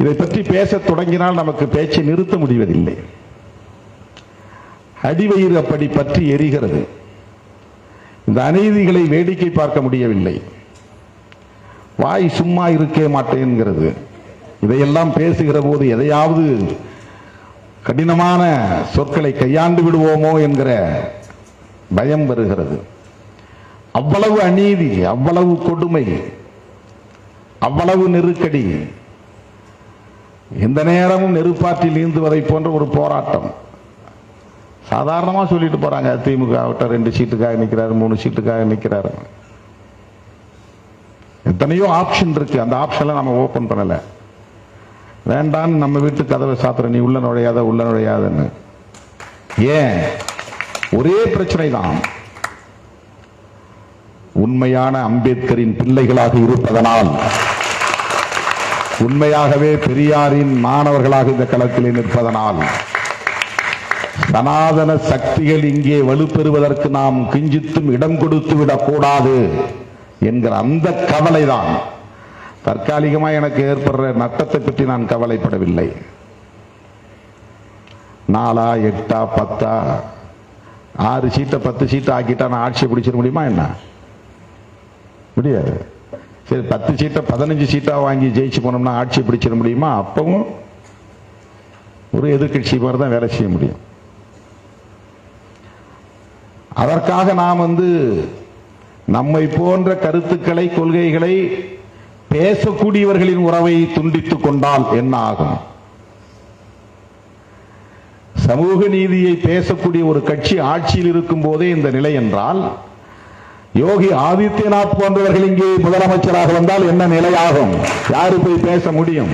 இதை பற்றி பேசத் தொடங்கினால் நமக்கு பேச்சை நிறுத்த முடிவதில்லை. அடிவயிறு அப்படி பற்றி எரிகிறது. இந்த அநீதிகளை வேடிக்கை பார்க்க முடியவில்லை. வாய் சும்மா இருக்கே மாட்டேங்கிறது. இதையெல்லாம் பேசுகிற போது எதையாவது கடினமான சொற்களை கையாண்டு விடுவோமோ என்கிற பயம் வருகிறது. அவ்வளவு அநீதி, அவ்வளவு கொடுமை, அவ்வளவு நெருக்கடி, எந்த நேரமும் நெருப்பாற்றில் நீந்துவதை போன்ற ஒரு போராட்டம். சாதாரணமா சொல்லிட்டு போறாங்க, திமுக விட்ட 2 சீட்டுக்காக நிற்கிறாரு, 3 சீட்டுக்காக நிற்கிறாரு. எத்தனையோ ஆப்ஷன் இருக்கு. அந்த ஆப்ஷன்ல நம்ம ஓபன் பண்ணல. வேண்டான்னு நம்ம வீட்டு கதவை சாத்துற, நீ உள்ள நுழையாத, உள்ள நுழையாதன்னு. ஏன்? ஒரே பிரச்சனை தான். உண்மையான அம்பேத்கரின் பிள்ளைகளாக இருப்பதனால், உண்மையாகவே பெரியாரின் மாணவர்களாக இந்த களத்திலே நிற்பதனால், சனாதன சக்திகள் இங்கே வலுப்பெறுவதற்கு நாம் கிஞ்சித்தும் இடம் கொடுத்து விடக்கூடாது என்கிற அந்த கவலைதான். தற்காலிகமாக எனக்கு ஏற்படுற நட்டத்தை பற்றி நான் கவலைப்படவில்லை. 4, 8, 10, 6 சீட்டை 10 சீட்டை ஆக்கிட்டா நான் ஆட்சியை பிடிச்சிட முடியுமா? என்ன முடியாது. சரி, 10 சீட்டை 15 சீட்டா வாங்கி ஜெயிச்சு போனோம்னா ஆட்சியை பிடிச்சிட முடியுமா? அப்பவும் ஒரு எதிர்கட்சி மாதிரி தான் வேலை செய்ய முடியும். அதற்காக நாம் நம்மை போன்ற கருத்துக்களை, கொள்கைகளை பேசக்கூடியவர்களின் உறவை துண்டித்துக் கொண்டால் என்ன ஆகும்? சமூக நீதியை பேசக்கூடிய ஒரு கட்சி ஆட்சியில் இருக்கும் போதே இந்த நிலை என்றால், யோகி ஆதித்யநாத் போன்றவர்கள் இங்கே முதலமைச்சராக வந்தால் என்ன நிலையாகும்? யாரு போய் பேச முடியும்?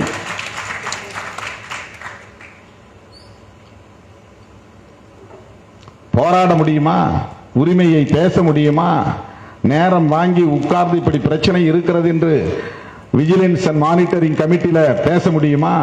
போராட முடியுமா? உரிமையை பேச முடியுமா? நேரம் வாங்கி உட்கார்ந்து இப்படி பிரச்சனை இருக்கிறது என்று விஜிலன்ஸ் அண்ட் மானிட்டரிங் கமிட்டியில பேச முடியுமா?